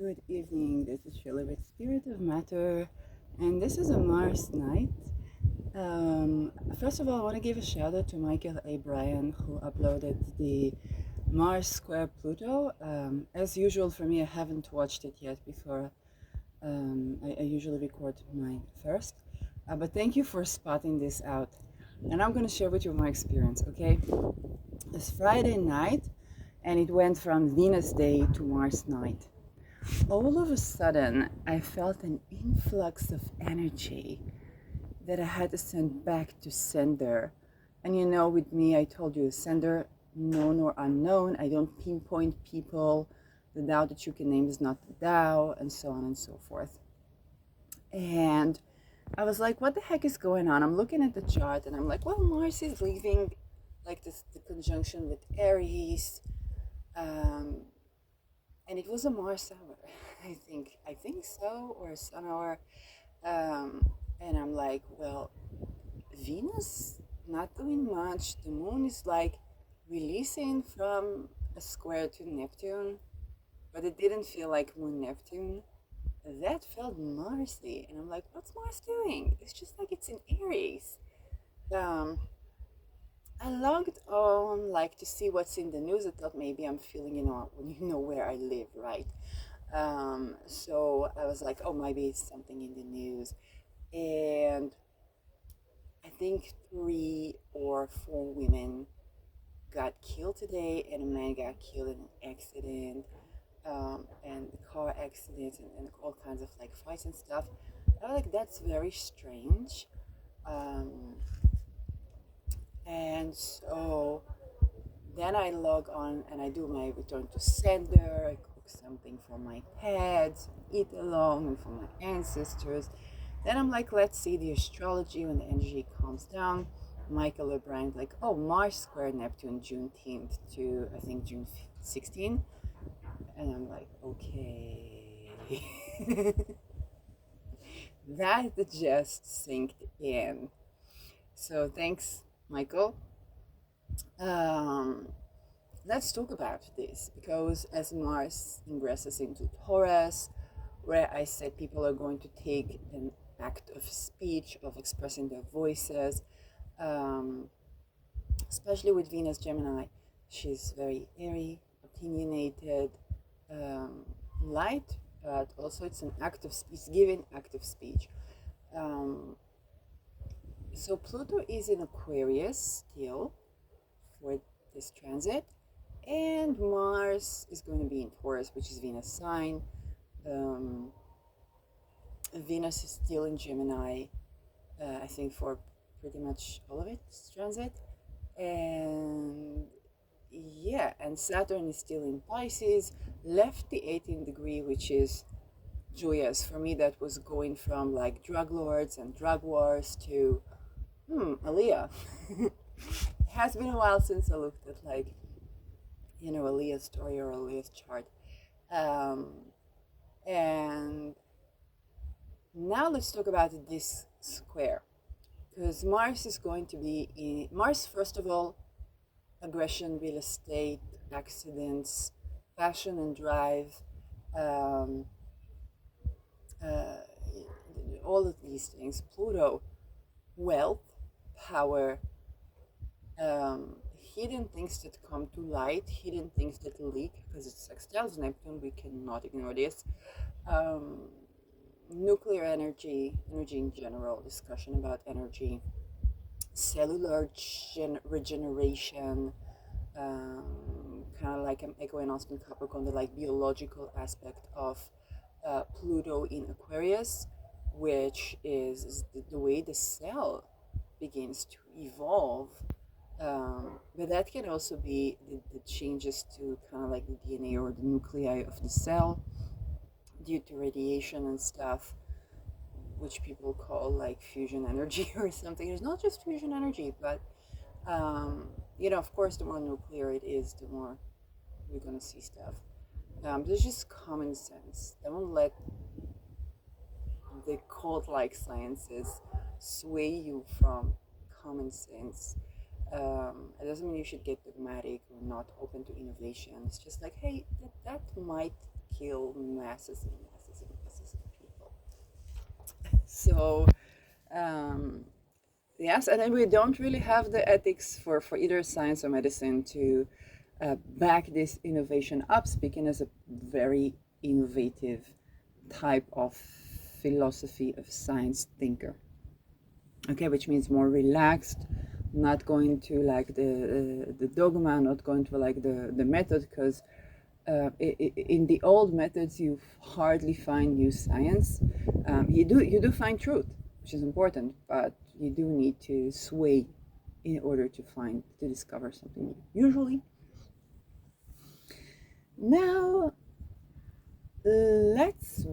good evening. This is Shirley with Spirit of Matter, and this is a Mars night. First of all, I want to give a shout out to Michael A. Bryan who uploaded the Mars square Pluto. As usual for me, I haven't watched it yet before. I usually record mine first, but thank you for spotting this out. And I'm going to share with you my experience, okay? It's Friday night, and it went from Venus Day to Mars night. All of a sudden, I felt an influx of energy that I had to send back to sender. And you know, with me, I told you, sender, known or unknown. I don't pinpoint people. The Tao that you can name is not the Tao, and so on and so forth. And I was like, what the heck is going on? I'm looking at the chart and I'm like, well, Mars is leaving like this, the conjunction with Aries. Um, and it was a Mars hour, I think so, or a Sun hour. And I'm like, well, Venus not doing much. The moon is like releasing from a square to Neptune, but it didn't feel like Moon Neptune. That felt Marsy, and I'm like, what's Mars doing? It's just like it's in Aries. Um, I logged on like to see what's in the news. I thought maybe I'm feeling, when you know where I live, right? So I was like, oh, maybe it's something in the news. And I think 3 or 4 women got killed today, and a man got killed in an accident, and car accidents, and all kinds of like fights and stuff. I was like, that's very strange. Um, and so then I log on and I do my return to sender. I cook something for my pets, eat along, and for my ancestors. Then I'm like, let's see the astrology when the energy calms down. Michael O'Brien, like, oh, Mars square Neptune, Juneteenth to I think June 16. And I'm like, okay. That just synced in. So thanks, Michael. Um, let's talk about this because as Mars ingresses into Taurus, where I said people are going to take an act of speech, of expressing their voices, um, especially with Venus Gemini. She's very airy, opinionated, um, light, but also it's an act of speech, giving act of speech. Um, so Pluto is in Aquarius still for this transit, and Mars is going to be in Taurus, which is Venus sign. Um, Venus is still in Gemini, I think for pretty much all of its transit, and yeah, and Saturn is still in Pisces, left the 18th degree, which is joyous for me. That was going from like drug lords and drug wars to Aliyah. It has been a while since I looked at like Aliyah's story or Aliyah's chart. Um, and now let's talk about this square, because Mars is going to be in Mars. First of all, aggression, real estate, accidents, passion and drive, um, uh, all of these things. Pluto, wealth, power, hidden things that come to light, hidden things that leak, because it's sextiles Neptune, we cannot ignore this. Um, Nuclear energy, energy in general, discussion about energy, cellular regeneration, kind of like I'm echoing Austin Capricorn, the like biological aspect of Pluto in Aquarius, which is the way the cell begins to evolve. But that can also be the changes to kind of like the DNA or the nuclei of the cell due to radiation and stuff, which people call like fusion energy or something. It's not just fusion energy, but of course, the more nuclear it is, the more we're gonna see stuff. There's just common sense. Don't let the cult-like sciences sway you from common sense. It doesn't mean you should get dogmatic or not open to innovation. It's just like, hey, that might kill masses and masses and masses of people. So, um, yes, and then we don't really have the ethics for either science or medicine to back this innovation up, speaking as a very innovative type of philosophy of science thinker. Okay, which means more relaxed, not going to like the dogma, not going to like the method, because in the old methods you hardly find new science. You do find truth, which is important, but you do need to sway in order to discover something new. Usually. Now let's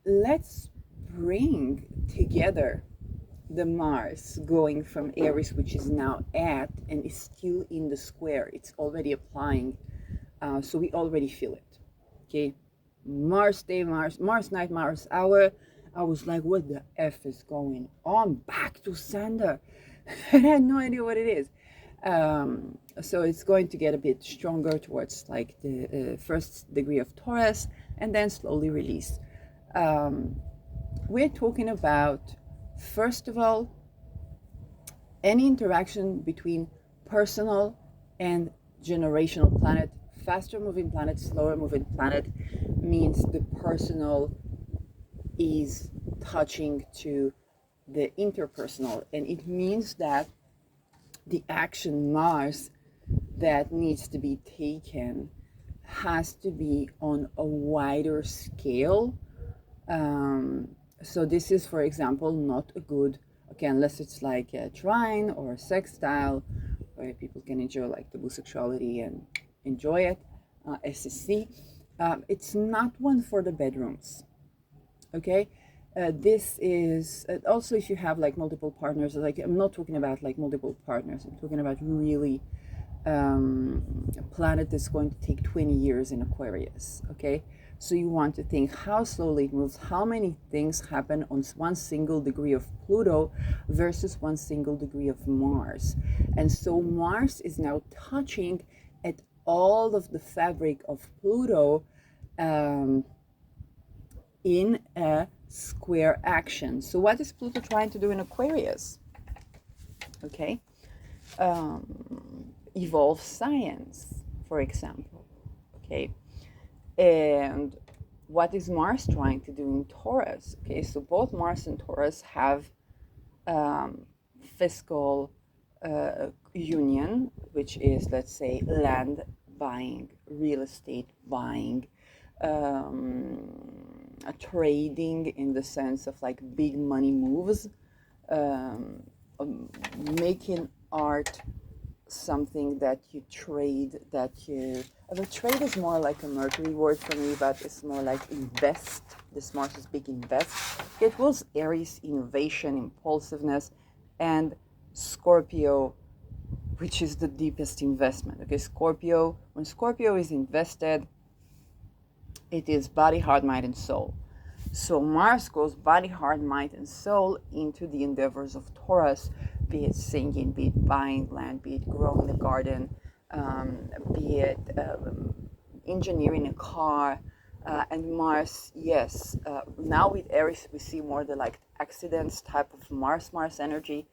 let's bring together the Mars going from Aries, which is now at and is still in the square. It's already applying, so we already feel it. Okay, Mars day, Mars night, Mars hour. I was like, what the F is going on? Back to sender. I had no idea what it is. So it's going to get a bit stronger towards like the first degree of Taurus and then slowly release. We're talking about, first of all, any interaction between personal and generational planet. Faster moving planet, slower moving planet means the personal is touching to the interpersonal, and it means that the action Mars that needs to be taken has to be on a wider scale. So this is, for example, not a good, okay, unless it's like a trine or a sextile where people can enjoy like the bisexuality and enjoy it, SSC. It's not one for the bedrooms, okay? This is also if you have like multiple partners, like I'm not talking about like multiple partners, I'm talking about really a planet that's going to take 20 years in Aquarius, okay? So you want to think how slowly it moves, how many things happen on one single degree of Pluto versus one single degree of Mars. And so Mars is now touching at all of the fabric of Pluto in a square action. So what is Pluto trying to do in Aquarius? Okay. Evolve science, for example. Okay. And what is Mars trying to do in Taurus? Okay, so both Mars and Taurus have fiscal union, which is, let's say, land buying, real estate buying, trading in the sense of like big money moves, making art something that you trade, the trade is more like a Mercury word for me, but it's more like invest. This Mars is big invest. It was Aries, innovation, impulsiveness, and Scorpio, which is the deepest investment. Okay, Scorpio, when Scorpio is invested, it is body, heart, mind, and soul. So Mars goes body, heart, mind, and soul into the endeavors of Taurus, be it singing, be it buying land, be it growing a garden, be it engineering a car. And Mars, yes, now with Aries we see more the like accidents type of Mars energy.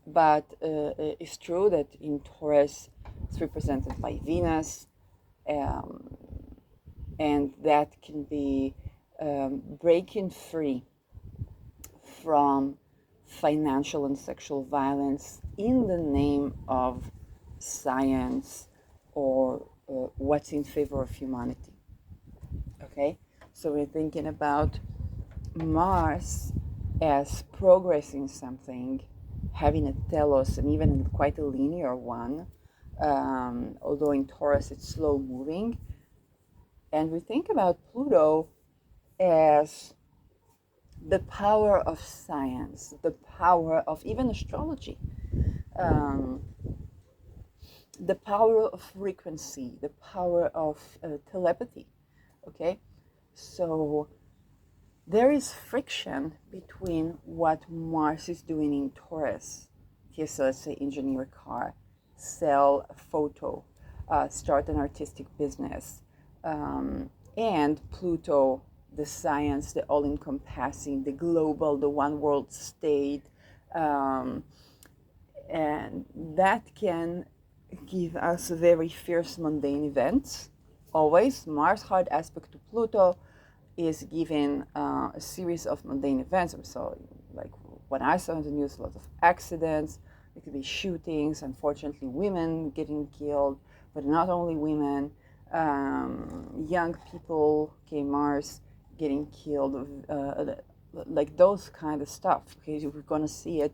But it's true that in Taurus it's represented by Venus, and that can be breaking free from financial and sexual violence in the name of science or what's in favor of humanity. Okay, so we're thinking about Mars as progressing something, having a telos, and even quite a linear one, although in Taurus it's slow moving. And we think about Pluto as the power of science, the power of even astrology, the power of frequency, the power of telepathy. Okay, so there is friction between what Mars is doing in Taurus. Okay, so let's say engineer a car, sell a photo, start an artistic business. And Pluto, the science, the all-encompassing, the global, the one world state, um, and that can give us very fierce mundane events. Always, Mars hard aspect to Pluto is giving a series of mundane events. So, like when I saw in the news, a lot of accidents. It could be shootings. Unfortunately, women getting killed, but not only women. Young people, okay, Mars getting killed, like those kind of stuff. Okay, we're gonna see it,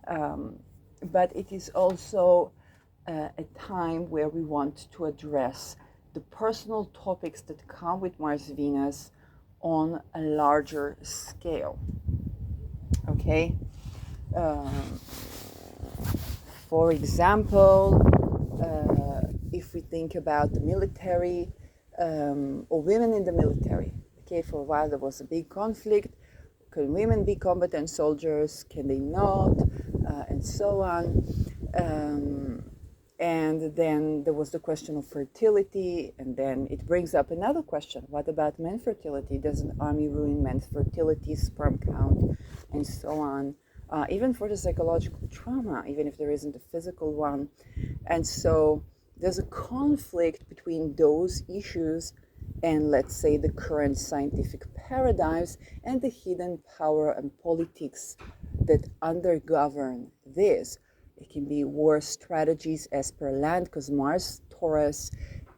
but it is also a time where we want to address the personal topics that come with Mars Venus on a larger scale. Okay, for example, if we think about the military or women in the military, okay, for a while there was a big conflict. Can women be combatant soldiers? Can they not? And so on. And then there was the question of fertility, and then it brings up another question. What about men's fertility? Does an army ruin men's fertility, sperm count, and so on? Even for the psychological trauma, even if there isn't a physical one. And so there's a conflict between those issues and, let's say, the current scientific paradigms and the hidden power and politics that undergovern this. It can be war strategies as per land, because Mars Taurus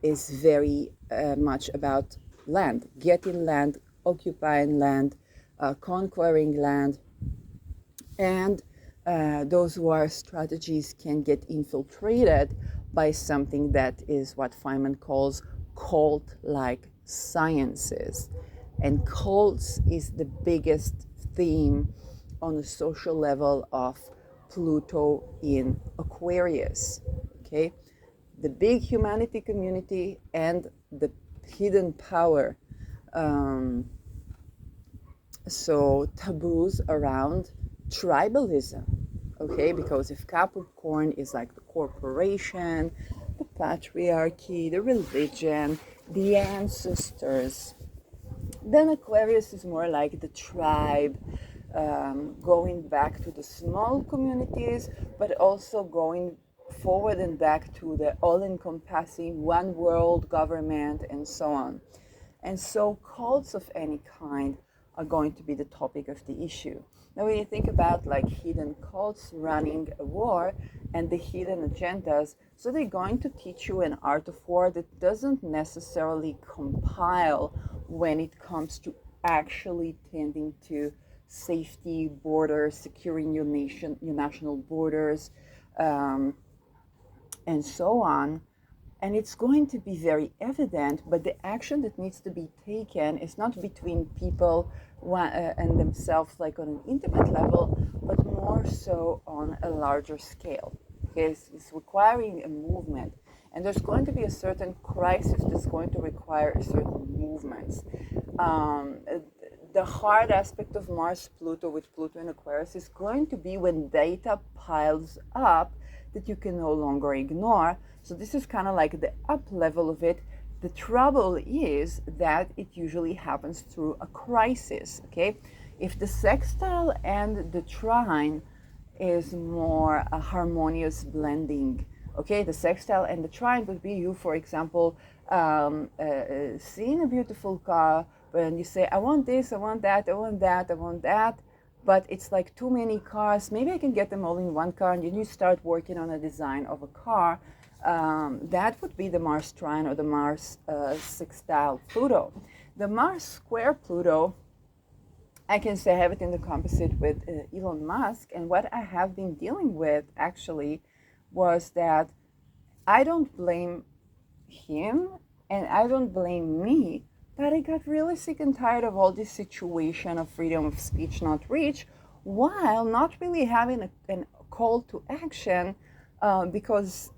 is very much about land, getting land, occupying land, conquering land. And those war strategies can get infiltrated by something that is what Feynman calls cult-like sciences. And cults is the biggest theme on the social level of Pluto in Aquarius. Okay, the big humanity community and the hidden power. So taboos around tribalism. Okay, because if Capricorn is like the corporation, the patriarchy, the religion, the ancestors, then Aquarius is more like the tribe, going back to the small communities, but also going forward and back to the all-encompassing one world government and so on. And so cults of any kind are going to be the topic of the issue. Now, when you think about like hidden cults running a war and the hidden agendas, so they're going to teach you an art of war that doesn't necessarily compile when it comes to actually tending to safety, borders, securing your national borders, and so on. And it's going to be very evident, but the action that needs to be taken is not between people and themselves, like on an intimate level, but more so on a larger scale. Okay, it's requiring a movement. And there's going to be a certain crisis that's going to require certain movements. The hard aspect of Mars Pluto with Pluto in Aquarius is going to be when data piles up that you can no longer ignore. So this is kind of like the up level of it. The trouble is that it usually happens through a crisis, okay? If the sextile and the trine is more a harmonious blending, okay? The sextile and the trine would be you, for example, seeing a beautiful car, when you say, I want this, I want that, I want that, I want that, but it's like too many cars. Maybe I can get them all in one car, and then you start working on a design of a car. That would be the Mars trine or the Mars sextile Pluto. The Mars square Pluto, I can say I have it in the composite with Elon Musk, and what I have been dealing with actually was that I don't blame him and I don't blame me, but I got really sick and tired of all this situation of freedom of speech not reached, while not really having a call to action, because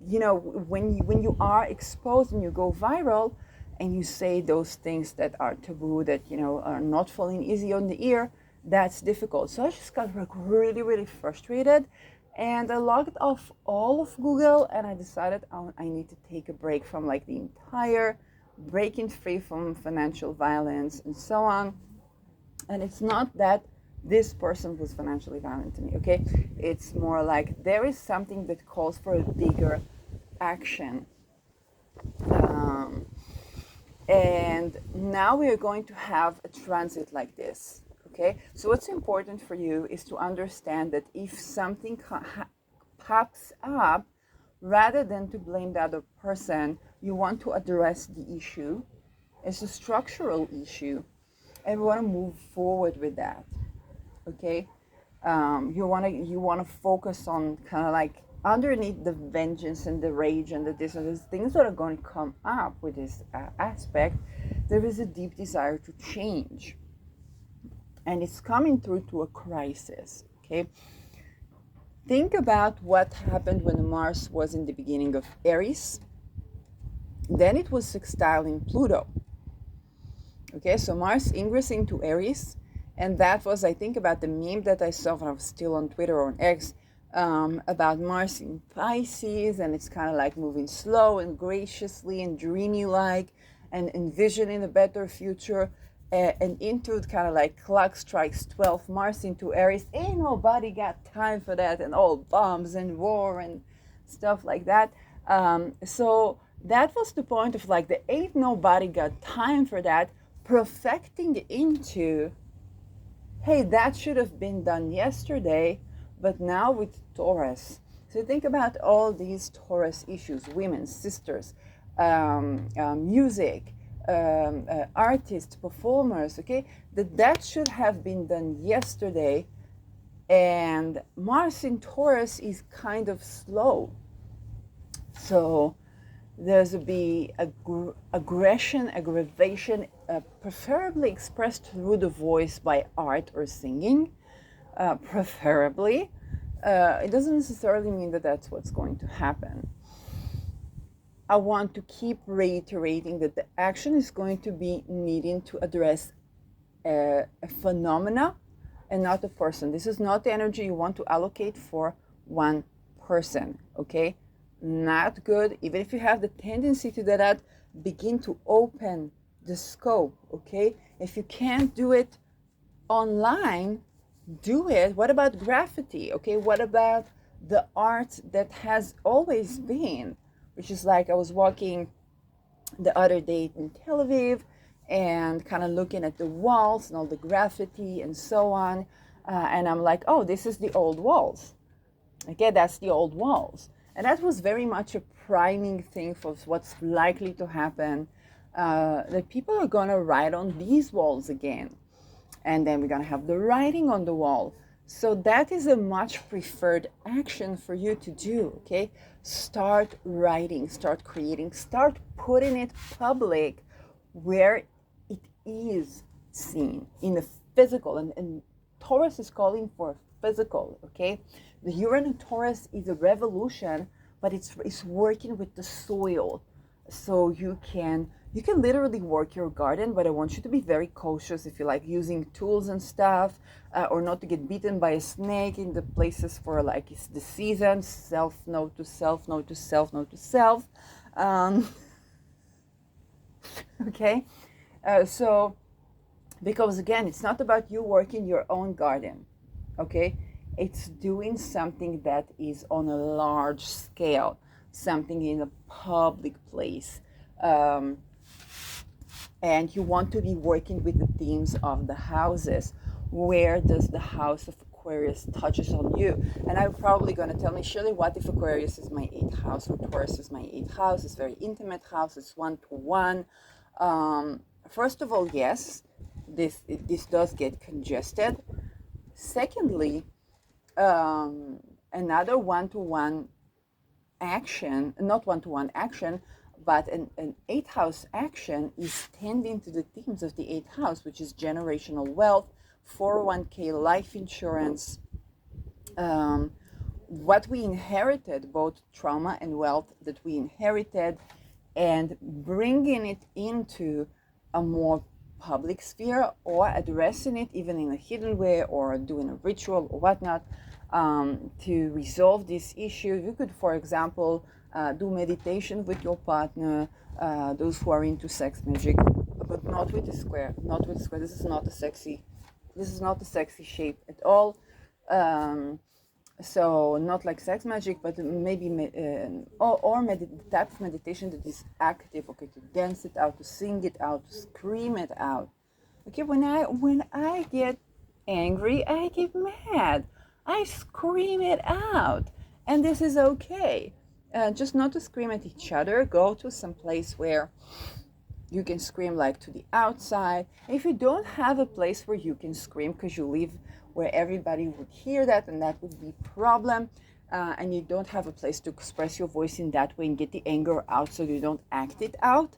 you know, when you are exposed and you go viral and you say those things that are taboo, that, you know, are not falling easy on the ear, that's difficult. So I just got really, really frustrated And I logged off all of Google, and I decided I need to take a break from like the entire breaking free from financial violence and so on. And it's not that this person was financially violent to me, okay? It's more like there is something that calls for a bigger action. Um, and now we are going to have a transit like this, okay? So what's important for you is to understand that if something pops up, rather than to blame the other person, you want to address the issue. It's a structural issue, and we want to move forward with that, okay? You want to focus on kind of like underneath the vengeance and the rage and the this and these things that are going to come up with this aspect. There is a deep desire to change, and it's coming through to a crisis, okay? Think about what happened when Mars was in the beginning of Aries. Then it was sextile in Pluto. Okay, so Mars ingress into Aries, and that was, I think, about the meme that I saw when I was still on Twitter or on X, about Mars in Pisces, and it's kind of like moving slow and graciously and dreamy-like, and envisioning a better future, and into kind of like clock strikes 12, Mars into Aries. Ain't nobody got time for that, and all bombs and war and stuff like that. So that was the point of like the ain't nobody got time for that, perfecting into, hey, that should have been done yesterday, but now with Taurus. So think about all these Taurus issues, women, sisters, music, artists, performers, okay, that should have been done yesterday. And Mars in Taurus is kind of slow. So there's be aggression, aggravation, preferably expressed through the voice by art or singing, preferably. It doesn't necessarily mean that that's what's going to happen. I want to keep reiterating that the action is going to be needing to address a phenomena and not a person. This is not the energy you want to allocate for one person, okay? Not good. Even if you have the tendency to do that, begin to open the scope, okay? If you can't do it online, do it. What about graffiti, okay? What about the art that has always been, which is like I was walking the other day in Tel Aviv and kind of looking at the walls and all the graffiti and so on. And I'm like, oh, this is the old walls. Okay, that's the old walls. And that was very much a priming thing for what's likely to happen. That people are going to write on these walls again. And then we're going to have the writing on the wall. So that is a much preferred action for you to do, okay? Start writing, start creating, start putting it public where it is seen in the physical. And Taurus is calling for physical, okay? The Uranus Taurus is a revolution, but it's working with the soil. So you can literally work your garden, but I want you to be very cautious if you like using tools and stuff, or not to get bitten by a snake in the places for like it's the season. Self, note to self, note to self, note to self. Okay, so because again, it's not about you working your own garden, okay? It's doing something that is on a large scale, something in a public place. And you want to be working with the themes of the houses. Where does the house of Aquarius touches on you? And I'm probably going to tell me, Shirley, what if Aquarius is my 8th house or Taurus is my 8th house? It's a very intimate house. It's one-to-one. First of all, yes, this does get congested. Secondly, another one-to-one action, not one-to-one action, but an 8th house action is tending to the themes of the 8th house, which is generational wealth, 401k, life insurance, what we inherited, both trauma and wealth that we inherited, and bringing it into a more public sphere or addressing it even in a hidden way or doing a ritual or whatnot. to resolve this issue. You could, for example, do meditation with your partner, those who are into sex magic, but not with a square. Not with a square. This is not a sexy. This is not a sexy shape at all. So not like sex magic, but maybe the type of meditation that is active. Okay, to dance it out, to sing it out, to scream it out. Okay, when I get angry, I get mad. I scream it out, and this is okay. Just not to scream at each other. Go to some place where you can scream, like to the outside. If you don't have a place where you can scream because you live where everybody would hear that, and that would be a problem, and you don't have a place to express your voice in that way and get the anger out so you don't act it out,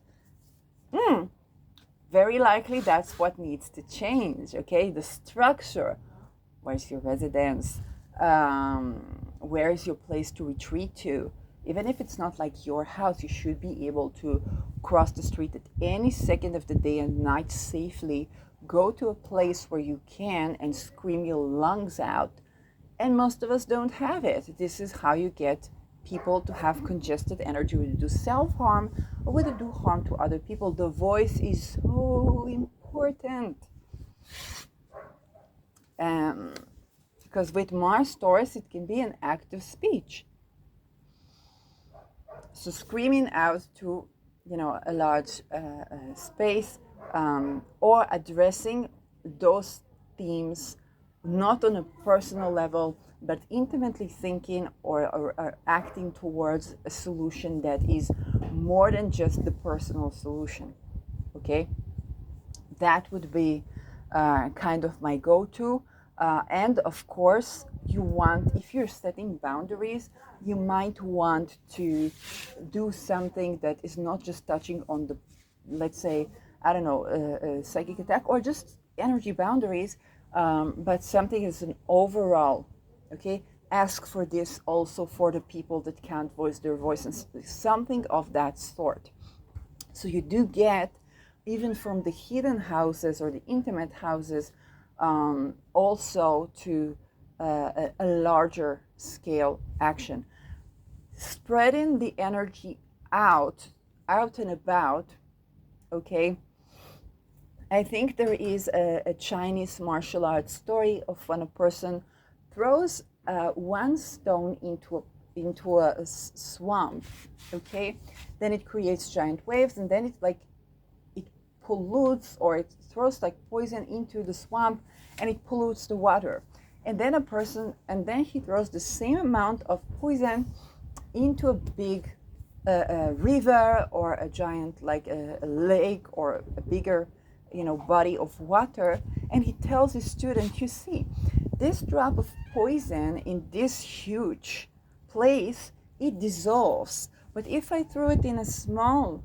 very likely that's what needs to change. Okay, the structure. Where's your residence? Where is your place to retreat to? Even if it's not like your house, you should be able to cross the street at any second of the day and night safely. Go to a place where you can and scream your lungs out. And most of us don't have it. This is how you get people to have congested energy, whether to do self-harm or whether to do harm to other people. The voice is so important. Because with Mars Taurus, it can be an act of speech. So screaming out to, a large space, or addressing those themes, not on a personal level, but intimately thinking or acting towards a solution that is more than just the personal solution. Okay, that would be kind of my go-to. And of course, if you're setting boundaries, you might want to do something that is not just touching on the, let's say, I don't know, a psychic attack or just energy boundaries, but something is an overall, okay? Ask for this also for the people that can't voice their voice, and something of that sort. So you do get, even from the hidden houses or the intimate houses, also to a larger scale action. Spreading the energy out and about, okay? I think there is a Chinese martial arts story of when a person throws one stone into a swamp, okay? Then it creates giant waves, and then it pollutes, or it throws like poison into the swamp, and it pollutes the water. And then he throws the same amount of poison into a big river or a giant, like a lake or a bigger, body of water. And he tells his student, you see, this drop of poison in this huge place, it dissolves. But if I throw it in a small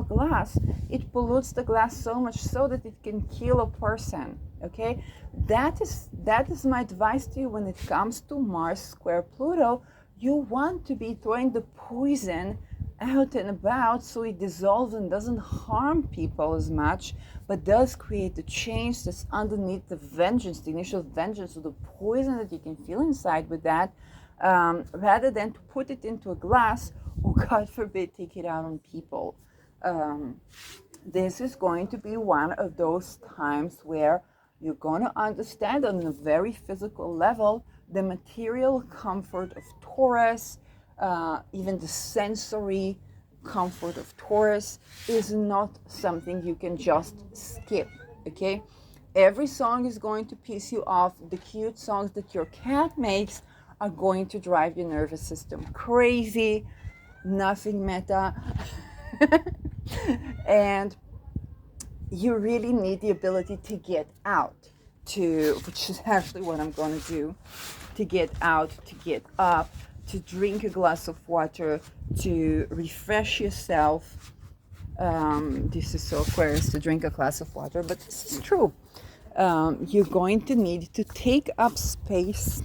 glass, it pollutes the glass so much so that it can kill a person. Okay, that is my advice to you when it comes to Mars square Pluto. You want to be throwing the poison out and about so it dissolves and doesn't harm people as much, but does create the change that's underneath the vengeance, the initial vengeance, of the poison that you can feel inside with that, rather than to put it into a glass or, God forbid, take it out on people. This is going to be one of those times where you're going to understand on a very physical level the material comfort of Taurus, even the sensory comfort of Taurus is not something you can just skip, okay? Every song is going to piss you off. The cute songs that your cat makes are going to drive your nervous system crazy. Nothing meta. And you really need the ability to get out, which is actually what I'm going to do, to get out, to get up, to drink a glass of water, to refresh yourself. This is so Aquarius, to drink a glass of water, but this is true. You're going to need to take up space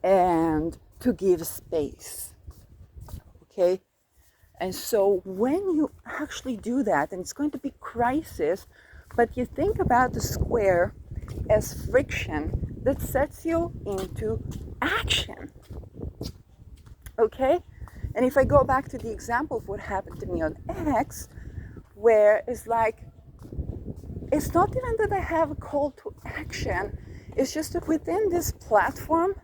and to give space, okay? And so when you actually do that, and it's going to be crisis, but you think about the square as friction that sets you into action. Okay? And if I go back to the example of what happened to me on X, where it's like, it's not even that I have a call to action, it's just that within this platform,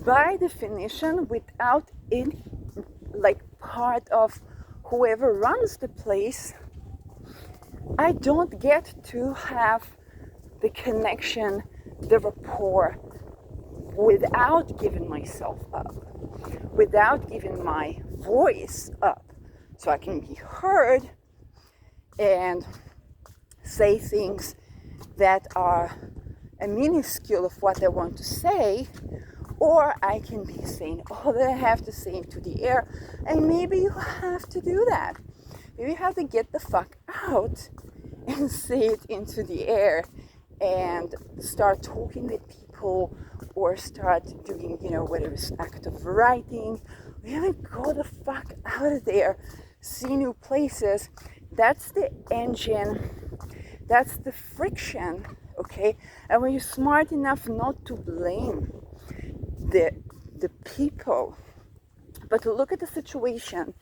by definition, without any, like, part of whoever runs the place, I don't get to have the connection, the rapport, without giving myself up, without giving my voice up, so I can be heard and say things that are a minuscule of what I want to say, or I can be saying all that I have to say into the air. And maybe you have to do that. Maybe you have to get the fuck out and say it into the air and start talking with people, or start doing, whether it's active writing, really go the fuck out of there, see new places. That's the engine, that's the friction, okay? And when you're smart enough not to blame the people, but to look at the situation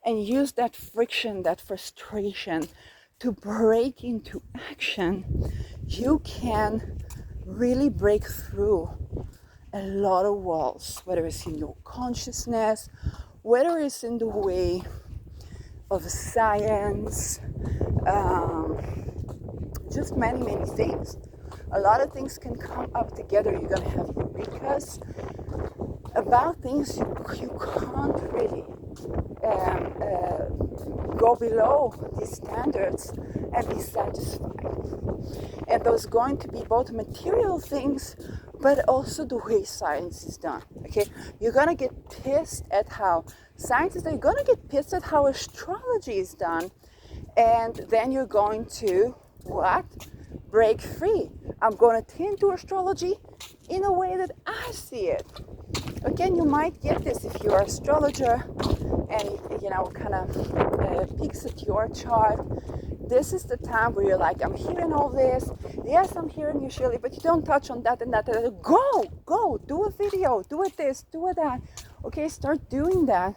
and use that friction, that frustration to break into action, you can really break through a lot of walls, whether it's in your consciousness, whether it's in the way of science, just many things. A lot of things can come up together. You're gonna have eurekas about things you can't really go below these standards and be satisfied. And there's going to be both material things, but also the way science is done. Okay, you're gonna get pissed at how scientists are gonna get pissed at how astrology is done, and then you're going to what? Break free. I'm going to tend to astrology in a way that I see it. Again, you might get this if you're an astrologer and kind of peeks at your chart. This is the time where you're like, I'm hearing all this. Yes, I'm hearing you, Shirley, but you don't touch on that and that. Go, do a video, do it this, do it that. Okay, start doing that.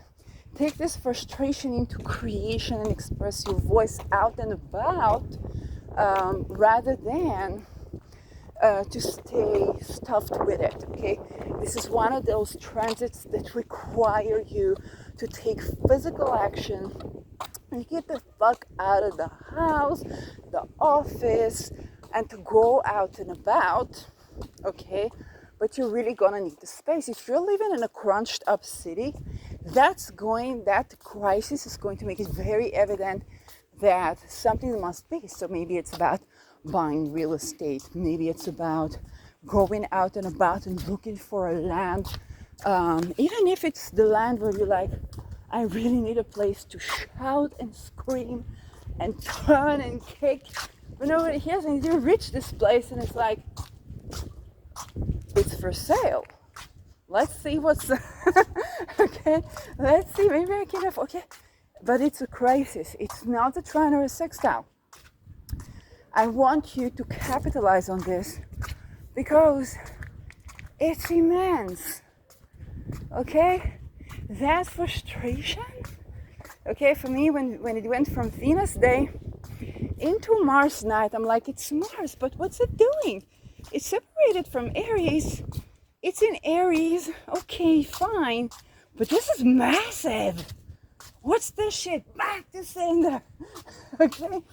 Take this frustration into creation and express your voice out and about, rather than to stay stuffed with it. Okay, this is one of those transits that require you to take physical action and get the fuck out of the house, the office, and to go out and about. Okay, but you're really gonna need the space. If you're living in a crunched up city, that crisis is going to make it very evident that something must be. So maybe it's about buying real estate. Maybe it's about going out and about and looking for a land. Even if it's the land where you're like, I really need a place to shout and scream and turn and kick. But nobody hears, and you reach this place and it's like, it's for sale. Let's see what's okay. Let's see. Maybe I can have but it's a crisis. It's not a trine or a sextile. I want you to capitalize on this because it's immense. Okay, that frustration. Okay, for me, when it went from Venus day into Mars night, I'm like, it's Mars, but what's it doing? It's separated from Aries. It's in Aries, okay, fine, but this is massive. What's this shit? Back to sender. Okay,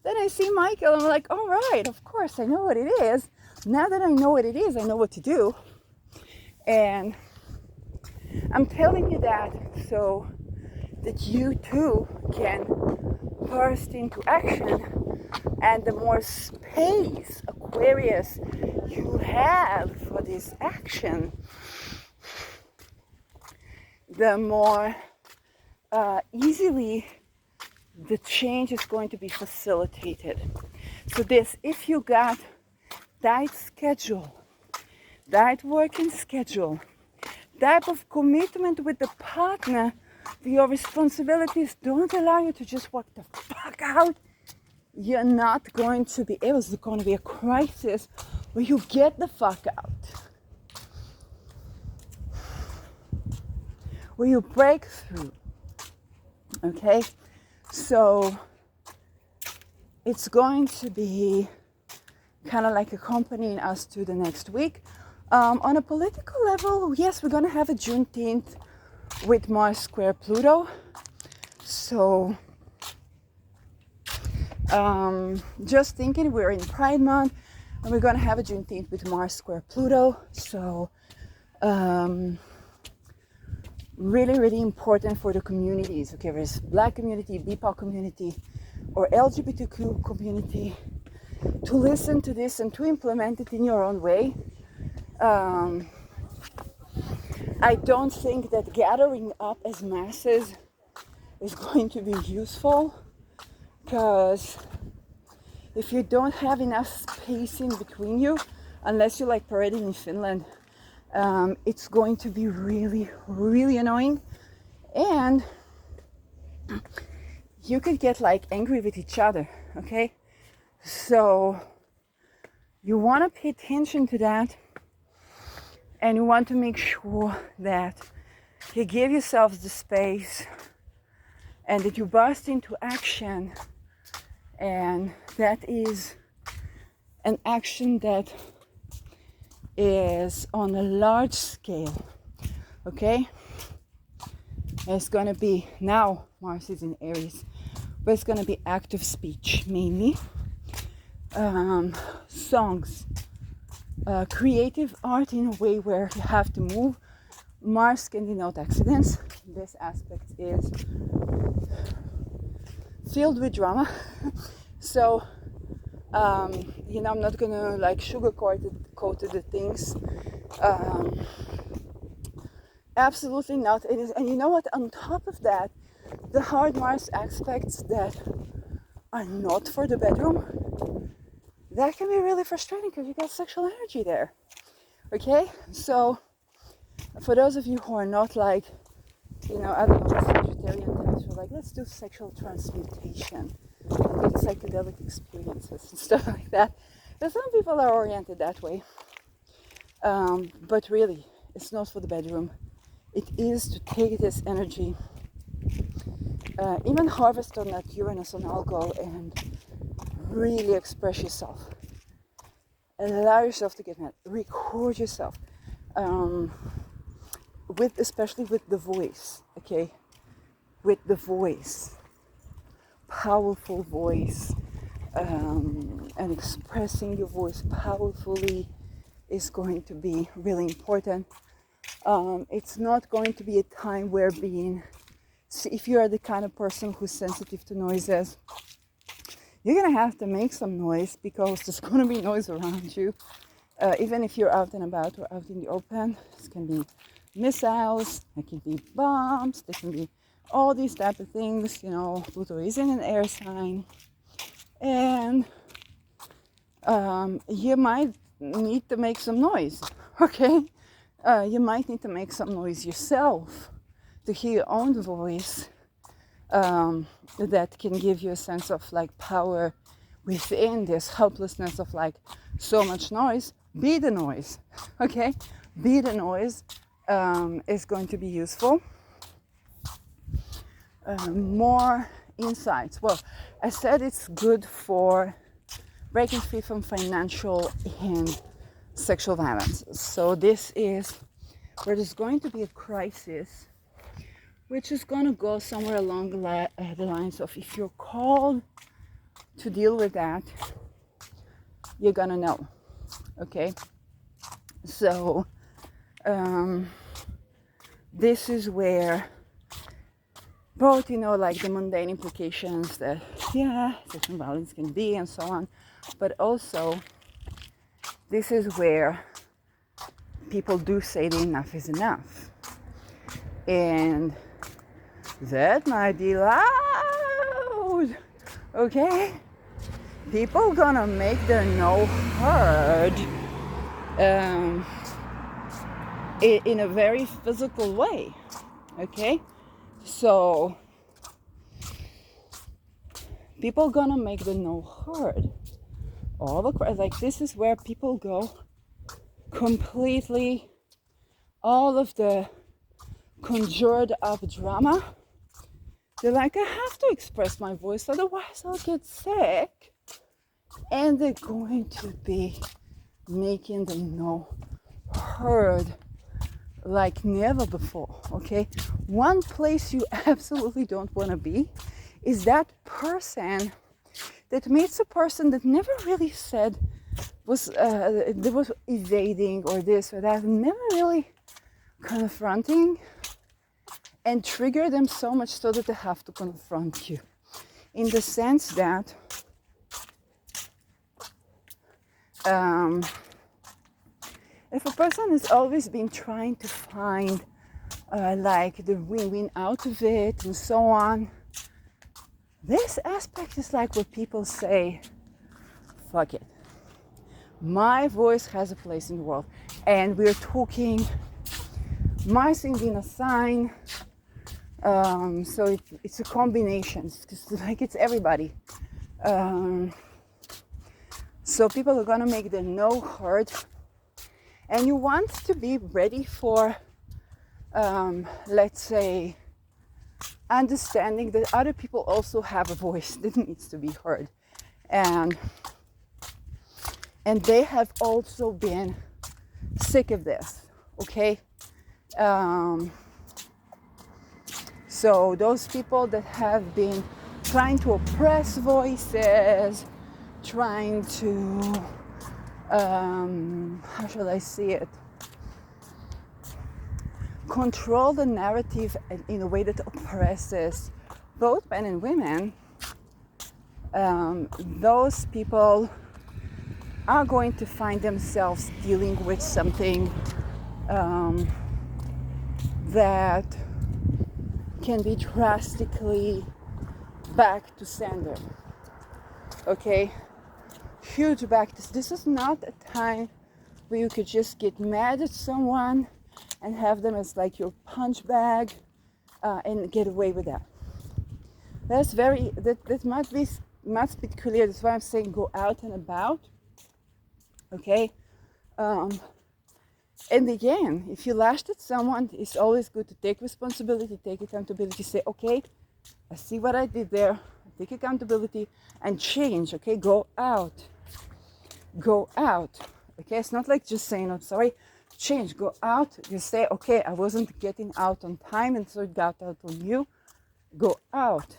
then I see Michael, I'm like, all right, of course, I know what it is. Now that I know what it is, I know what to do. And I'm telling you that so that you too can burst into action. And the more space, Aquarius, you have for this action, the more easily the change is going to be facilitated. So this, if you got that schedule, that working schedule, type of commitment with the partner, your responsibilities don't allow you to just work the fuck out, you're not going to be able. It's going to be a crisis where you get the fuck out, where you break through. Okay, so it's going to be kind of like accompanying us to the next week. On a political level, yes, we're going to have a Juneteenth with Mars square Pluto. So just thinking, we're in Pride Month and we're going to have a Juneteenth with Mars square Pluto. So really, really important for the communities. Okay, there's Black community, BIPOC community, or LGBTQ community, to listen to this and to implement it in your own way. I don't think that gathering up as masses is going to be useful, because if you don't have enough space in between you, unless you're like parading in Finland, it's going to be really, really annoying, and you could get like angry with each other. Okay, so you want to pay attention to that, and you want to make sure that you give yourselves the space and that you burst into action, and that is an action that is on a large scale. Okay, it's going to be, now Mars is in Aries, but it's going to be active speech mainly, songs, creative art in a way where you have to move. Mars can denote accidents. This aspect is filled with drama. So I'm not gonna like sugarcoat the things. Absolutely not. It is, and you know what? On top of that, the hard Mars aspects that are not for the bedroom, that can be really frustrating because you got sexual energy there. Okay, so for those of you who are not like, I don't know, Sagittarian types, who are like, let's do sexual transmutation, get psychedelic experiences and stuff like that. But some people are oriented that way. But really, it's not for the bedroom. It is to take this energy, even harvest on that Uranus on Algol, and really express yourself. Allow yourself to get mad. Record yourself. Especially with the voice, okay? With the voice. Powerful voice. And expressing your voice powerfully is going to be really important. It's not going to be a time where if you are the kind of person who's sensitive to noises, you're going to have to make some noise, because there's going to be noise around you. Even if you're out and about or out in the open, this can be missiles, there can be bombs, there can be all these type of things. Pluto is in an air sign, and you might need to make some noise. Okay, you might need to make some noise yourself to hear your own voice, that can give you a sense of like power within this helplessness of like so much noise. Be the noise. Okay, be the noise. Is going to be useful. More insights. Well, I said it's good for breaking free from financial and sexual violence. So this is where there's going to be a crisis, which is going to go somewhere along the lines of, if you're called to deal with that, you're going to know. Okay? So this is where both, like the mundane implications that, sexual violence can be and so on, but also this is where people do say the enough is enough. And that might be loud, okay? People gonna make their no heard in a very physical way, okay? So people gonna make the no heard like this is where people go completely, all of the conjured up drama. They're like, I have to express my voice, otherwise I'll get sick. And they're going to be making them heard like never before, okay? One place you absolutely don't want to be is that person that meets a person that never really said there was evading or this or that, never really confronting, and trigger them so much so that they have to confront you. In the sense that if a person has always been trying to find like the win-win out of it and so on, this aspect is like what people say, fuck it. My voice has a place in the world. And we're talking Mars being a sign. So it's a combination. It's everybody. So people are gonna make the no heard. And you want to be ready for, let's say, understanding that other people also have a voice that needs to be heard. And they have also been sick of this, okay? So those people that have been trying to oppress voices, trying to, how shall I see it? Control the narrative in a way that oppresses both men and women, those people are going to find themselves dealing with something that can be drastically back to sender. Okay? Huge back to... This is not a time where you could just get mad at someone and have them as like your punch bag and get away with that. That's very... That must be clear. That's why I'm saying go out and about. Okay? And again, if you lashed at someone, it's always good to take responsibility, take accountability, say, okay, I see what I did there, take accountability and change, okay? Go out. Okay, it's not like just saying, I'm sorry, change, go out. You say, okay, I wasn't getting out on time and so it got out on you. Go out.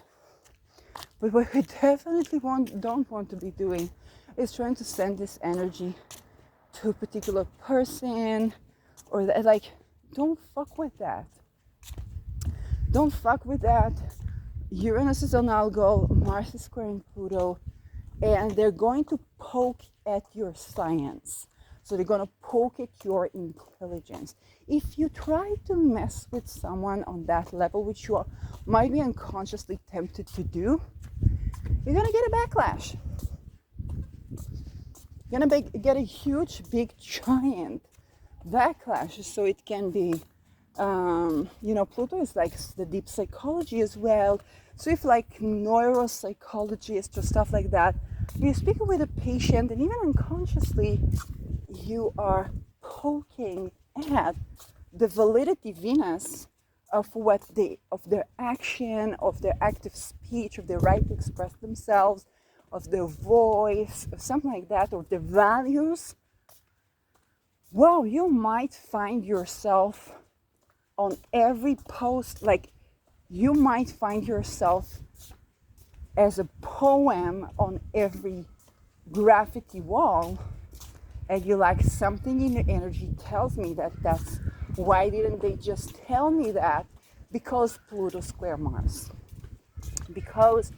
But what we definitely don't want to be doing is trying to send this energy to a particular person, or that, like, don't fuck with that. Don't fuck with that. Uranus is on Algol, Mars is squaring Pluto, and they're going to poke at your science. So they're going to poke at your intelligence. If you try to mess with someone on that level, which you might be unconsciously tempted to do, you're going to get a backlash. You're going to get a huge, big, giant backlash. So it can be, Pluto is like the deep psychology as well. So if like neuropsychologists or stuff like that, you're speaking with a patient and even unconsciously you are poking at the validity Venus of their action, of their active speech, of their right to express themselves, of their voice, or something like that, or their values. Well, you might find yourself on every post, like you might find yourself as a poem on every graffiti wall, and you're like, something in your energy tells me that's why didn't they just tell me that? Because Pluto square Mars. Because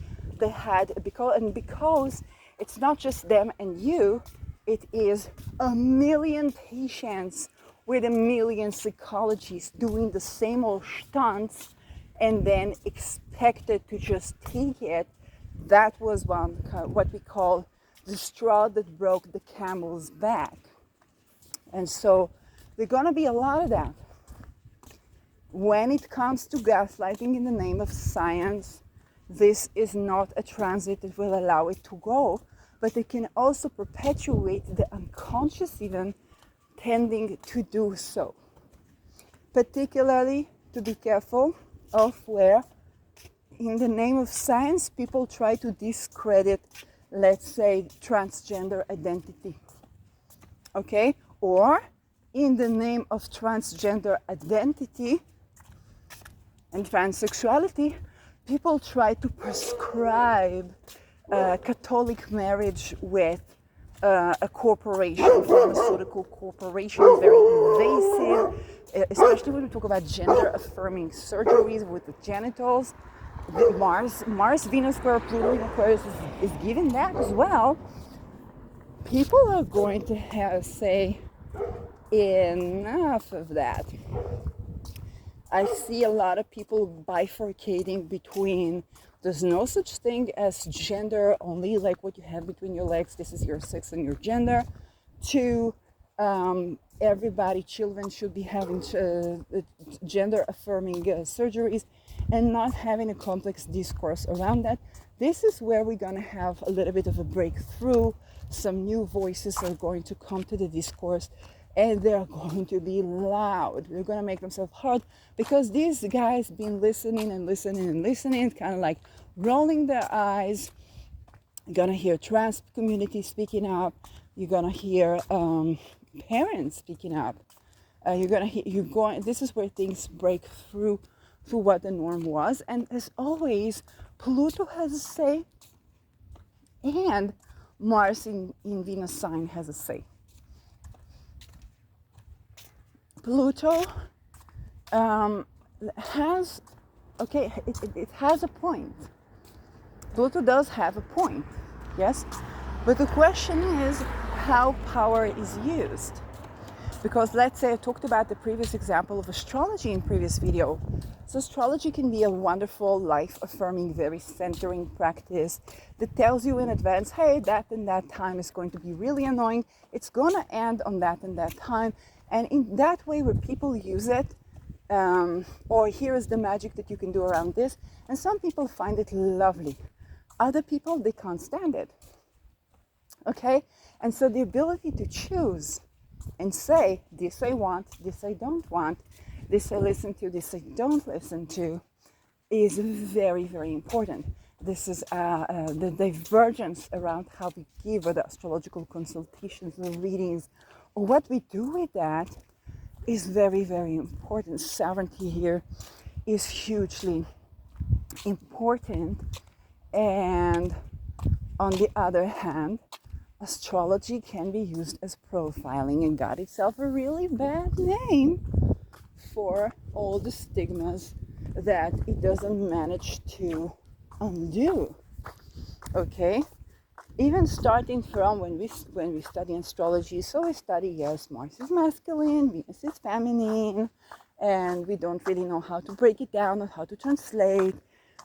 it's not just them and you, it is a million patients with a million psychologists doing the same old stunts and then expected to just take it. That was what we call the straw that broke the camel's back. And so there's gonna be a lot of that. When it comes to gaslighting in the name of science, this is not a transit that will allow it to go. but it can also perpetuate the unconscious even tending to do so. Particularly to be careful of where, in the name of science, people try to discredit, let's say, transgender identity. Okay? Or in the name of transgender identity and transsexuality, people try to prescribe Catholic marriage with a corporation, pharmaceutical corporation, very invasive, especially when we talk about gender-affirming surgeries with the genitals. Mars, Venus square Pluto in Aquarius is giving that as well. People are going to have say, enough of that. I see a lot of people bifurcating between there's no such thing as gender only, like what you have between your legs, this is your sex and your gender, to everybody, children should be having gender affirming surgeries and not having a complex discourse around that. This is where we're going to have a little bit of a breakthrough. Some new voices are going to come to the discourse, and they're going to be loud. They're going to make themselves heard, because these guys been listening and listening and listening, kind of like rolling their eyes. You're going to hear trans community speaking up. You're going to hear parents speaking up. This is where things break through to what the norm was. And as always, Pluto has a say, and Mars in Venus sign has a say. Pluto has, okay, it has a point. Pluto does have a point, yes? But the question is how power is used. Because let's say I talked about the previous example of astrology in previous video. So astrology can be a wonderful, life-affirming, very centering practice that tells you in advance, hey, that and that time is going to be really annoying. It's going to end on that and that time. And in that way, where people use it, or here is the magic that you can do around this, and some people find it lovely. Other people, they can't stand it. Okay? And so the ability to choose and say, this I want, this I don't want, this I listen to, this I don't listen to, is very, very important. This is the divergence around how we give the astrological consultations, the readings, or what we do with that is very, very important. Sovereignty here is hugely important. And on the other hand, astrology can be used as profiling and got itself a really bad name for all the stigmas that it doesn't manage to undo. Okay? Even starting from when we study astrology, so we study, yes, Mars is masculine, Venus is feminine, and we don't really know how to break it down or how to translate.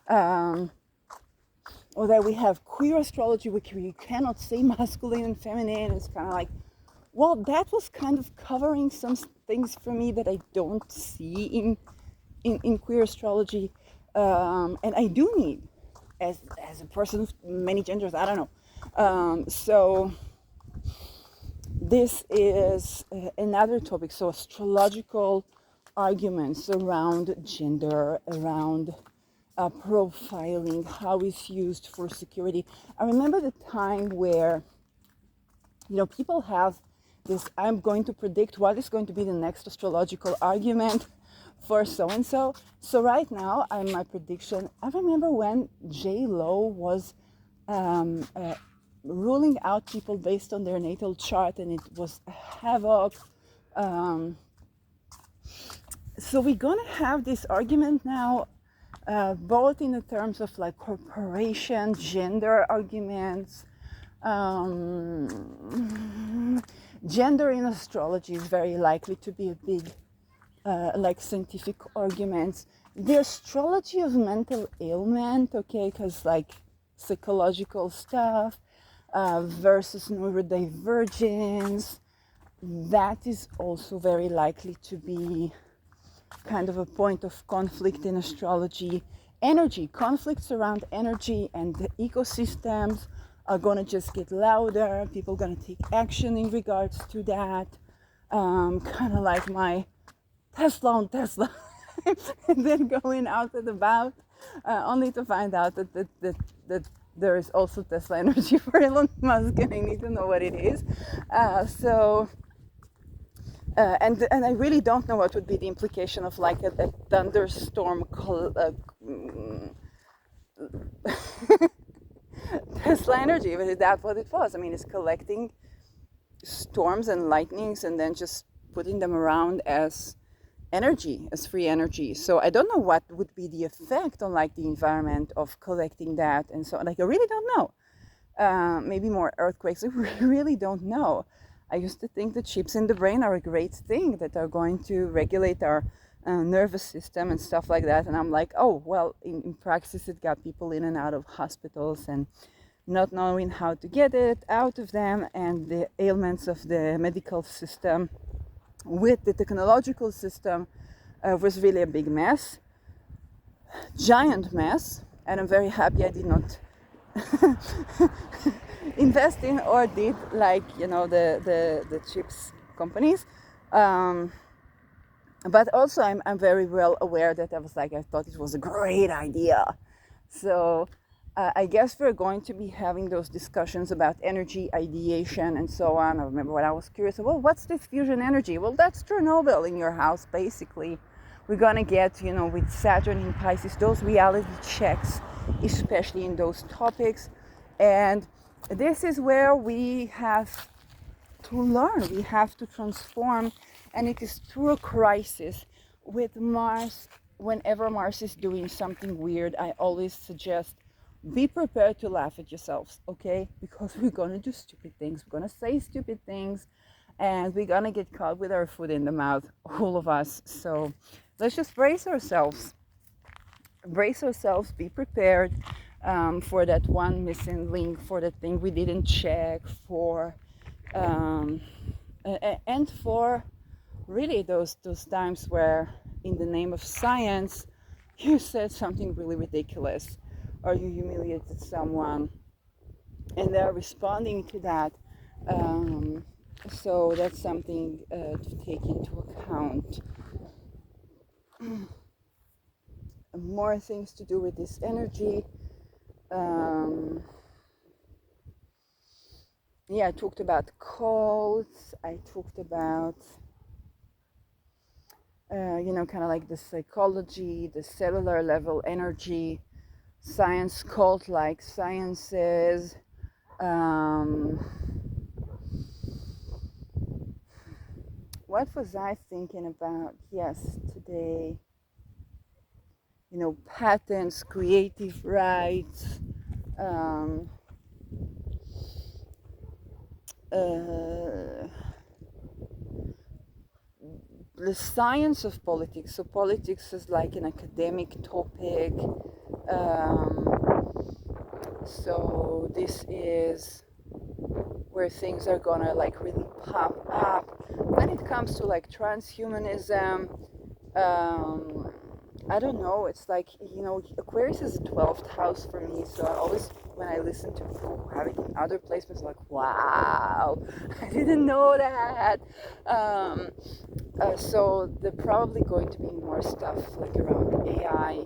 Or that we have queer astrology, which we cannot say masculine and feminine. It's kind of like, well, that was kind of covering some things for me that I don't see in queer astrology. And I do need, as a person of many genders, I don't know. So this is another topic. So astrological arguments around gender, around profiling, how it's used for security. I remember the time where, people have this, I'm going to predict what is going to be the next astrological argument for so-and-so. So right now, my prediction, I remember when J-Lo was ruling out people based on their natal chart, and it was havoc. So we're gonna have this argument now, both in the terms of like corporation, gender arguments. Gender in astrology is very likely to be a big, scientific arguments. The astrology of mental ailment, okay, because like psychological stuff versus neurodivergence, that is also very likely to be kind of a point of conflict in astrology. Energy, conflicts around energy and the ecosystems are gonna just get louder. People gonna take action in regards to that. Kind of like my Tesla on Tesla, and then going out and about, only to find out that there is also Tesla energy for Elon Musk, and I need to know what it is. And I really don't know what would be the implication of like a thunderstorm Tesla energy. But is that what it was? I mean, it's collecting storms and lightnings and then just putting them around as energy, as free energy. So I don't know what would be the effect on like the environment of collecting that. And so like I really don't know. Maybe more earthquakes. We really don't know. I used to think that chips in the brain are a great thing, that are going to regulate our nervous system and stuff like that. And I'm like, oh, well, in practice, it got people in and out of hospitals and not knowing how to get it out of them, and the ailments of the medical system with the technological system was really a big mess, giant mess. And I'm very happy I did not invest in or did like the chips companies, but also I'm very well aware that I thought it was a great idea. So I guess we're going to be having those discussions about energy ideation and so on. I remember when I was curious, well, what's this fusion energy? Well, that's Chernobyl in your house, basically. We're going to get, with Saturn in Pisces, those reality checks, especially in those topics. And this is where we have to learn, we have to transform. And it is through a crisis with Mars. Whenever Mars is doing something weird, I always suggest be prepared to laugh at yourselves, okay? Because we're gonna do stupid things, we're gonna say stupid things, and we're gonna get caught with our foot in the mouth, all of us. So let's just brace ourselves, be prepared for that one missing link, for that thing we didn't check, for and for really those times where in the name of science you said something really ridiculous, or you humiliated someone and they're responding to that. So that's something to take into account. More things to do with this energy. I talked about cults. I talked about kind of like the psychology, the cellular level energy, science, cult-like sciences. What was I thinking about? Yes, today. Patents, creative rights. The science of politics. So politics is like an academic topic. So this is where things are gonna like really pop up. When it comes to like transhumanism, I don't know, it's like, Aquarius is the 12th house for me, so I always, when I listen to people who have it in other placements, like, wow, I didn't know that. So there's probably going to be more stuff like around AI.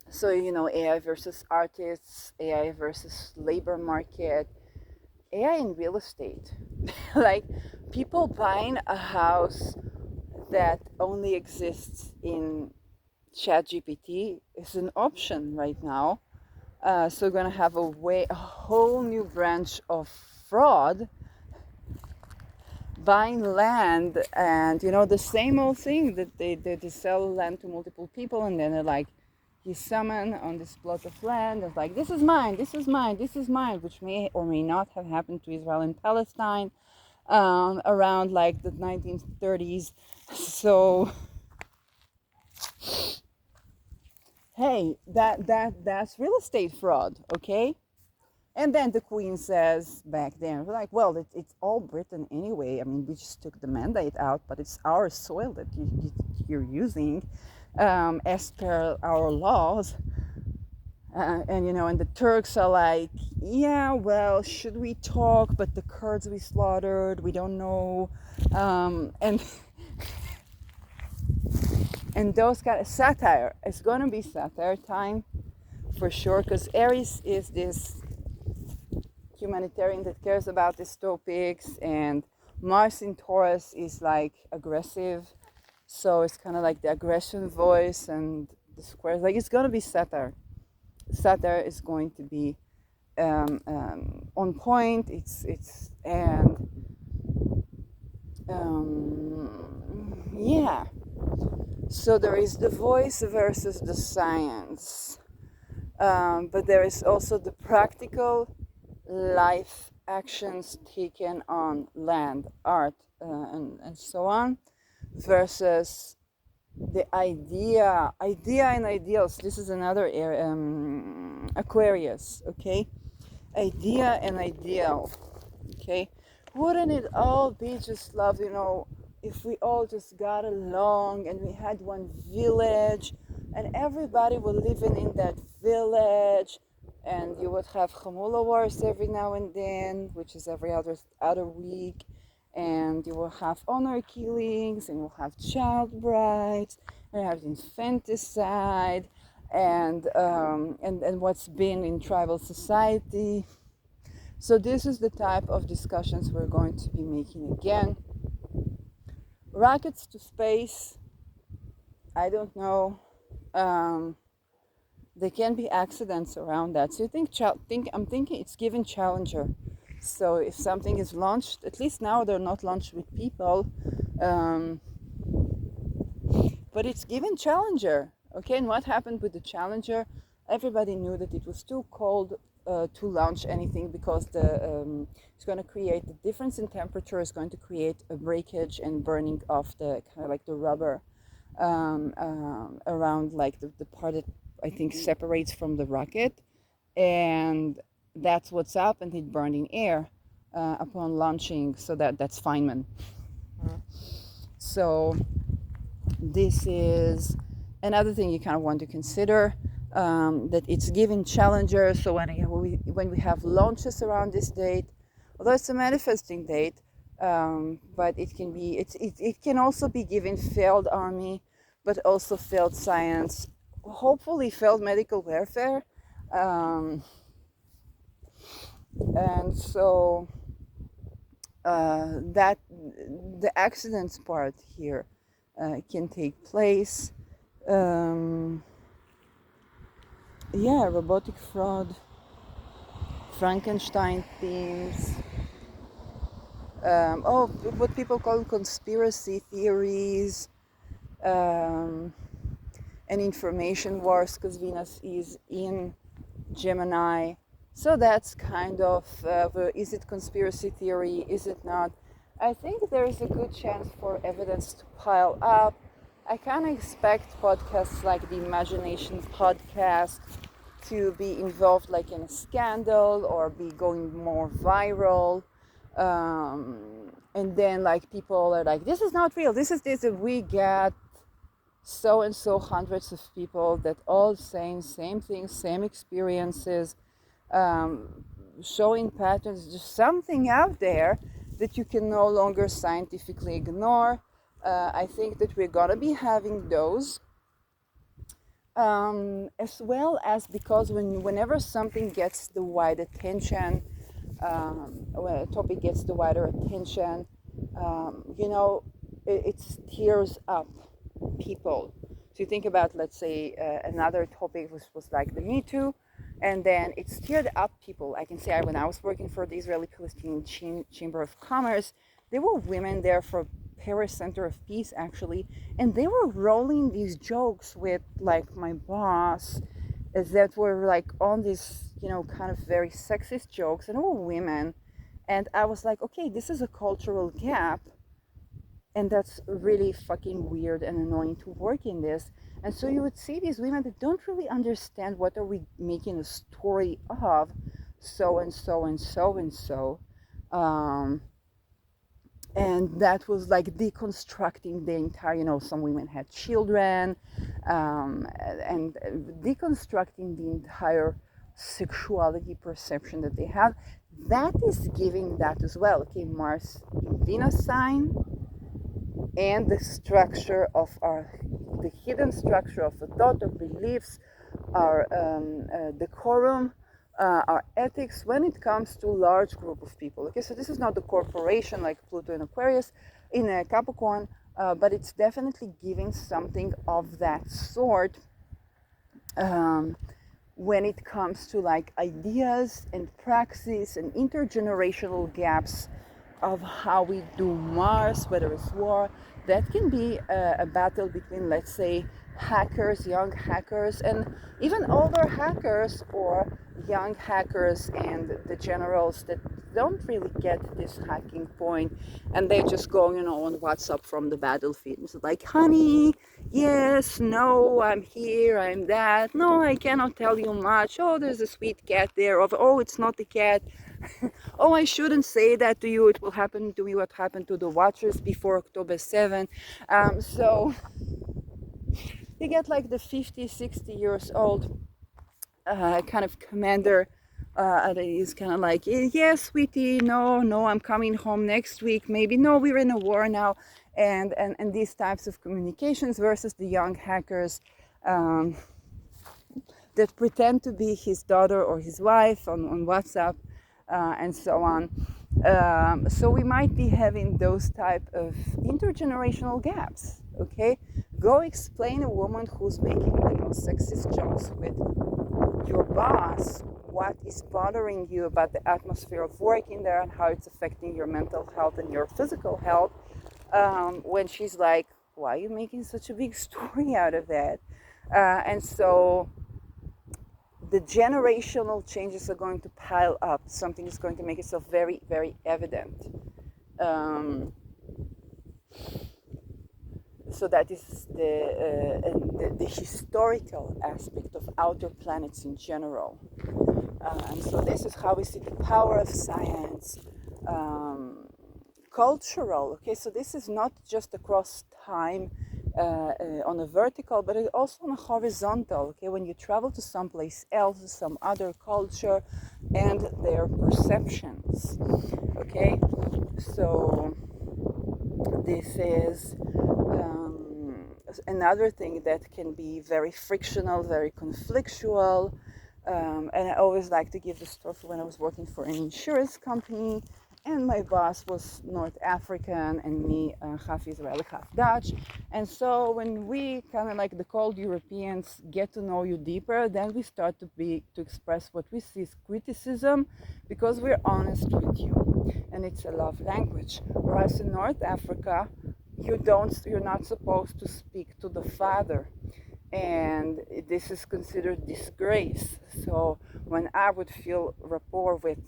So, AI versus artists, AI versus labor market, AI in real estate. Like, people buying a house that only exists in ChatGPT is an option right now. So we're gonna have a whole new branch of fraud, buying land, and the same old thing that they sell land to multiple people, and then they're like, you summon on this plot of land, it's like, this is mine, this is mine, this is mine, which may or may not have happened to Israel and Palestine around like the 1930s. So hey, that's real estate fraud, okay? And then the Queen says back then, we're like, well, it's all Britain anyway. I mean, we just took the mandate out, but it's our soil that you're using as per our laws. And and the Turks are like, yeah, well, should we talk? But the Kurds we slaughtered, we don't know. And and those kind of satire, it's gonna be satire time for sure, because Aries is this humanitarian that cares about these topics, and Mars in Taurus is like aggressive, so it's kind of like the aggression voice, and the squares, like it's gonna be satire. Satire is going to be on point. It's and yeah. So there is the voice versus the science, but there is also the practical life actions taken on land, art, and so on, versus the idea and ideals. This is another area, Aquarius. Okay, idea and ideal. Okay, wouldn't it all be just love, if we all just got along and we had one village and everybody were living in that village, and you would have Chamula wars every now and then, which is every other week, and you will have honor killings, and you'll have child brides, and you have infanticide, and what's been in tribal society. So this is the type of discussions we're going to be making again. Rockets to space, I don't know. There can be accidents around that. So I'm thinking it's given Challenger. So if something is launched, at least now they're not launched with people, um, but it's given Challenger. Okay, and what happened with the Challenger? Everybody knew that it was too cold to launch anything, because it's going to create the difference in temperature is going to create a breakage and burning of the kind of like the rubber around like the part that I think separates from the rocket, and that's what's up, and it burned in air upon launching. So that's Feynman. So this is another thing you kind of want to consider, that it's given Challenger. So when we have launches around this date, although it's a manifesting date, but it can also be given failed army, but also failed science, hopefully failed medical warfare, and so that the accidents part here can take place. Robotic fraud, Frankenstein themes. What people call conspiracy theories, and information wars, because Venus is in Gemini. So that's kind of, is it conspiracy theory? Is it not? I think there is a good chance for evidence to pile up. I kind of expect podcasts like the Imagination podcast to be involved like in a scandal or be going more viral. And then like people are like, this is not real, this is this, and we get so and so hundreds of people that all saying same things, same experiences, showing patterns, just something out there that you can no longer scientifically ignore. I think that we're gonna be having those, as well as because whenever something gets the wide attention, when a topic gets the wider attention, it stirs up people. So you think about, let's say, another topic was like the Me Too, and then it stirred up people. I can say when I was working for the Israeli-Palestinian Chamber of Commerce, there were women there for Paris Center of Peace, actually, and they were rolling these jokes with like my boss, that were like on this, kind of very sexist jokes, and all women. And I was like, okay, this is a cultural gap, and that's really fucking weird and annoying to work in this. And so you would see these women that don't really understand what are we making a story of, so and so and so and so. and that was like deconstructing the entire, some women had children, and deconstructing the entire sexuality perception that they have. That is giving that as well. Okay, Mars in Venus sign, and the structure of the hidden structure of the thought, of beliefs, our decorum, our ethics when it comes to large group of people. Okay, so this is not the corporation like Pluto in Aquarius, in a Capricorn, but it's definitely giving something of that sort, um, when it comes to like ideas and praxis and intergenerational gaps of how we do Mars, whether it's war. That can be a battle between, let's say, hackers, young hackers, and even older hackers, or young hackers and the generals that don't really get this hacking point, and they just go, on WhatsApp from the battlefield. It's like, honey, yes, no, I'm here, I'm that. No, I cannot tell you much. Oh, there's a sweet cat there. Oh, it's not a cat. Oh, I shouldn't say that to you. It will happen to me what happened to the Watchers before October 7. So you get like the 50, 60 years old kind of commander that is kind of like, yes, sweetie, no, I'm coming home next week. Maybe, no, we're in a war now. And these types of communications versus the young hackers um, that pretend to be his daughter or his wife on WhatsApp, and so on. So we might be having those type of intergenerational gaps. Okay, go explain a woman who's making sexist jokes with your boss what is bothering you about the atmosphere of work in there and how it's affecting your mental health and your physical health, when she's like, why are you making such a big story out of that? And so the generational changes are going to pile up. Something is going to make itself very, very evident. Um, so that is the historical aspect of outer planets in general. And so this is how we see the power of science. Cultural, okay, so this is not just across time on a vertical, but also on a horizontal, okay, when you travel to someplace else, some other culture, and their perceptions, okay. So this is another thing that can be very frictional, very conflictual. And I always like to give the story when I was working for an insurance company, and my boss was North African and me half Israeli, half Dutch. And so when we kind of like the cold Europeans get to know you deeper, then we start to express what we see as criticism, because we're honest with you, and it's a love language. Whereas in North Africa, you're not supposed to speak to the father, and this is considered disgrace. So when I would feel rapport with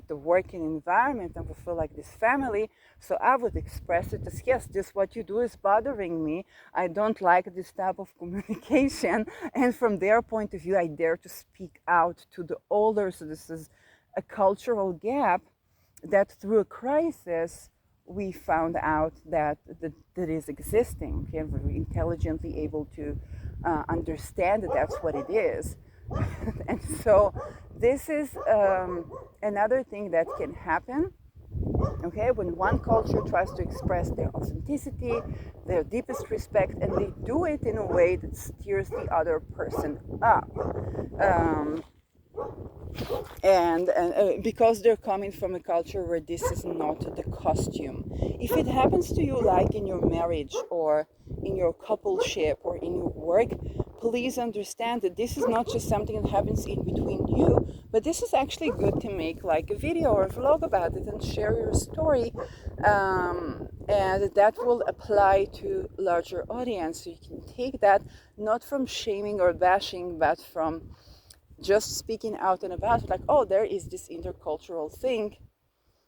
the working environment and would feel like this family, so I would express it as, yes, this what you do is bothering me. I don't like this type of communication, and from their point of view, I dare to speak out to the older. So this is a cultural gap that through a crisis we found out that is existing. Okay, we're intelligently able to understand that that's what it is. And so this is another thing that can happen, okay, when one culture tries to express their authenticity, their deepest respect, and they do it in a way that steers the other person up. Um, and because they're coming from a culture where this is not the costume. If it happens to you like in your marriage or in your coupleship or in your work, please understand that this is not just something that happens in between you, but this is actually good to make like a video or a vlog about it and share your story, and that will apply to larger audience. So you can take that not from shaming or bashing, but from just speaking out and about, like, oh, there is this intercultural thing,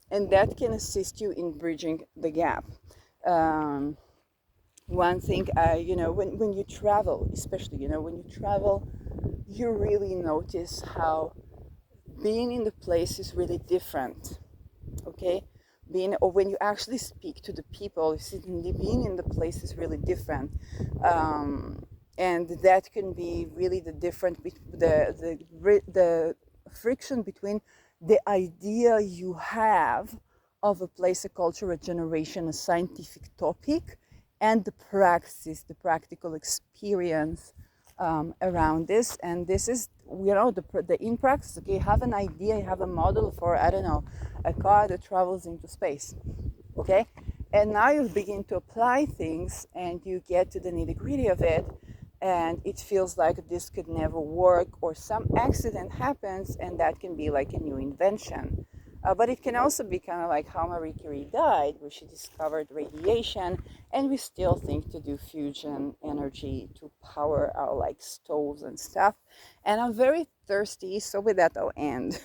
and that can assist you in bridging the gap. One thing, when you travel, especially, when you travel, you really notice how being in the place is really different, okay? being, or when you actually speak to the people, being in the place is really different. And that can be really the different, the friction between the idea you have of a place, a culture, a generation, a scientific topic, and the practice, the practical experience around this. And this is, the in practice. Okay, you have an idea, you have a model for, I don't know, a car that travels into space. Okay, and now you begin to apply things, and you get to the nitty gritty of it, and it feels like this could never work, or some accident happens, and that can be like a new invention. But it can also be kind of like how Marie Curie died, where she discovered radiation, and we still think to do fusion energy to power our like stoves and stuff. And I'm very thirsty, so with that I'll end.